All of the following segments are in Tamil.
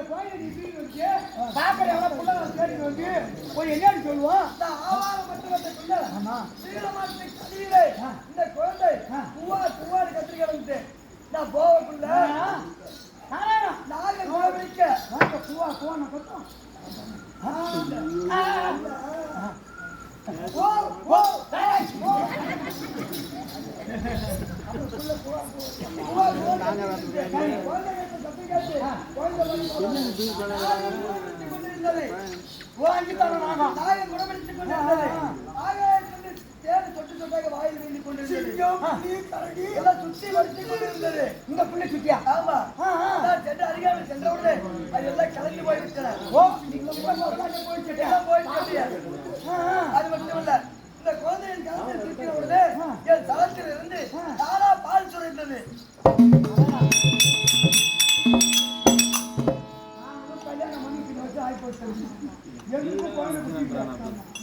கோயிலை நீ தூக்கி வச்சு பாக்கற எவ்வளவு புள்ள தேடி வந்து ஒரு என்னன்னு சொல்லுவோம் இந்த ஆவார மட்டுமல்ல ஆமா சீலமாட்டு கதியிலே இந்த குழந்தை குவாடு கத்திரிக்க வந்து நான் போவக்குள்ள நாங்க கோவிலுக்க வாங்க குவா நான் கொத்தோம் ஓ ஓ சுத்தி வச்சு கொண்டிருந்தது இந்த பிள்ளை சுத்தியா ஆமா அருகாமல் சென்றவுடனே அது எல்லாம் கலந்து போயிருக்கிறார் அது மட்டும் இல்ல இந்த குழந்தையின் கலந்து சுற்றின உடனே என் தளத்தில் இருந்து தாரா பால் சுரைந்தது.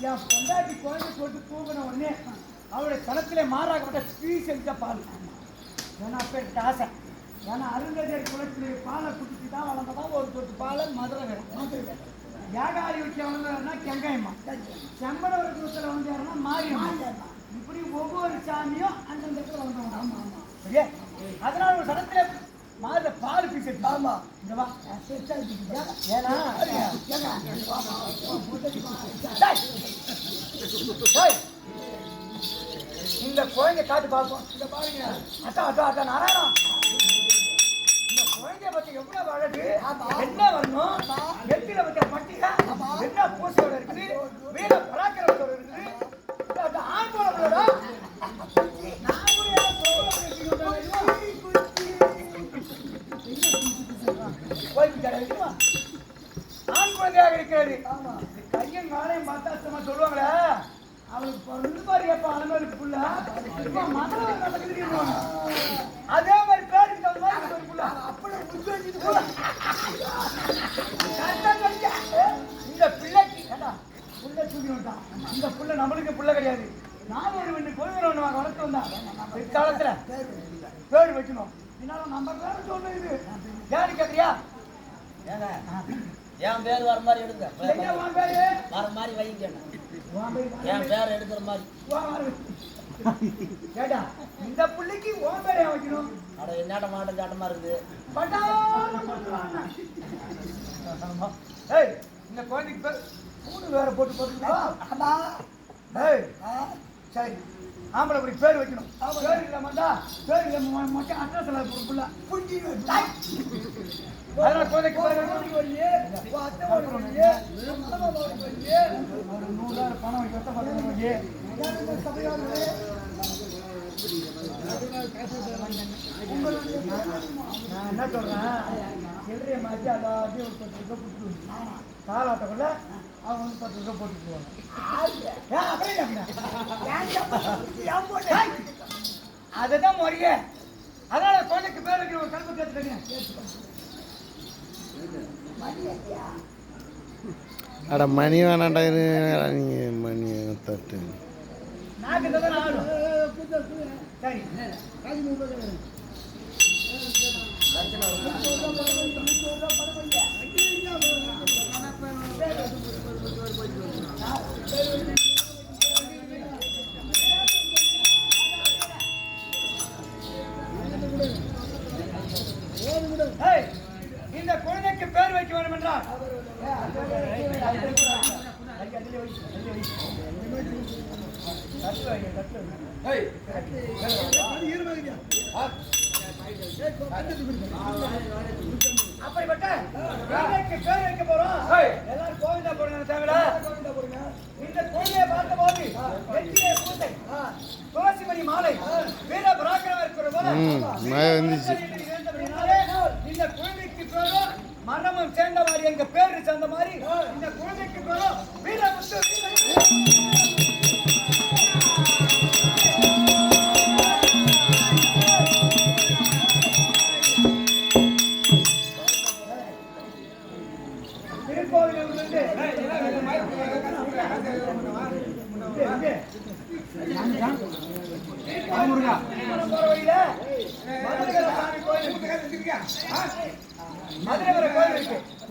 என் பொண்டாட்டி குழந்தை போட்டு தூங்கின உடனே அவருடைய களத்திலே மாறாகப்பட்ட ஸ்பீஸ் எடுத்த பால் ஏன்னா அப்ப ஆசை ஏன்னா அருந்ததியர் குளத்திலே பாலை குடிச்சு தான் வளர்ந்ததான் ஒரு சொட்டு பாலை மதுரை வேணும் யாகாரி வச்சு வளர்ந்தாருன்னா கெங்காயம்மா செம்படவர் குளத்தில் வளர்ந்தாருன்னா மாரியம்மா இப்படி ஒவ்வொரு சாமியும் அந்தந்த இடத்துல வந்தவங்க ஆமா ஆமா சரியா அதனால ஒரு சடத்துல மாறுற பால் பீஸ் எடுத்து ஆமா இந்த வா ஏன்னா இந்த குழந்தை காட்டு பார்ப்போம் இந்த பாருங்க அட்டா நாராயணம் இந்த குழந்தைய பத்தி எவ்வளவு அழகு என்ன வரணும் எத்தில வச்ச பட்டிகா என்ன பூசையோட இருக்குது வீர பராக்கிரமத்தோட இருக்குது ஆண் போல ஆண் குழந்தையாக இருக்கிறது கையும் காலையும் பார்த்தா சொல்லுவாங்களே அவளுக்கு ரெண்டு மாதிரி எப்ப அலமேலுக்கு புள்ள அதே மாதிரி பேருக்கு தகுந்த மாதிரி ஒரு புள்ள அப்படி இந்த பிள்ளைக்கு புள்ள தூக்கி விட்டான் இந்த புள்ள நம்மளுக்கு புள்ள கிடையாது நான் ஒரு ரெண்டு கொள்கிறோம் வளர்த்து வந்தான் பிற்காலத்துல பேர் வைக்கணும் இதனால நம்ம பேர் சொன்ன இது யாரு கேட்கறியா என் பேர் வர மாதிரி எடுங்க வர மாதிரி வைங்க என் பேர் எடுக்கிற மாதிரி கேட்டா இந்த புள்ளைக்கு ஓன் பேரையா வைக்கணும் அட என்னட்ட மாட்டம் சாட்டமா இருக்குது இந்த குழந்தைக்கு பேர் மூணு வேற போட்டு போட்டுக்கலாம் சரி ஆம்பளை அப்படி பேர் வைக்கணும் பேர் இல்லாமண்டா பேர் இல்லாம மட்டும் அட்ரஸ் புள்ள அதனால குழந்தைக்கு ஒரு 100,000 பணம் நான் என்ன சொல்றேன் எதிரிய மாற்றி எல்லாத்தையும் ஒரு 10 ரூபாய் கொடுத்துருவோம் காலாட்டக்குள்ள அவங்க வந்து 10 ரூபாய் போட்டுக்குவாங்க அதுதான் முறையே அதனால குழந்தைக்கு பேர் வைக்கிற ஒரு கல்வி கேட்டுக்கங்க அட மணி வேணாண்டா நீங்க மணி தட்டு இந்த குழந்தைக்கு பேர் வைக்க வேண்டும் என்றால் அப்படிப்பட்ட குழந்தைக்கு பேர் வைக்க போறோம் எல்லாரும் கோவிந்தா போடுங்க தேவையில்ல இந்த குழந்தையை பார்த்த போது வெற்றியை பூசை துளசிமணி மாலை வீர பராக்கிரமம் இருக்கிற போது இந்த குழந்தைக்கு பேரும் மனமும் சேர்ந்த மாதிரி எங்க பேரு சேர்ந்த மாதிரி இந்த குழந்தைக்கு பேரும் வீரமுத்து மதுரை கோயில் இருக்கு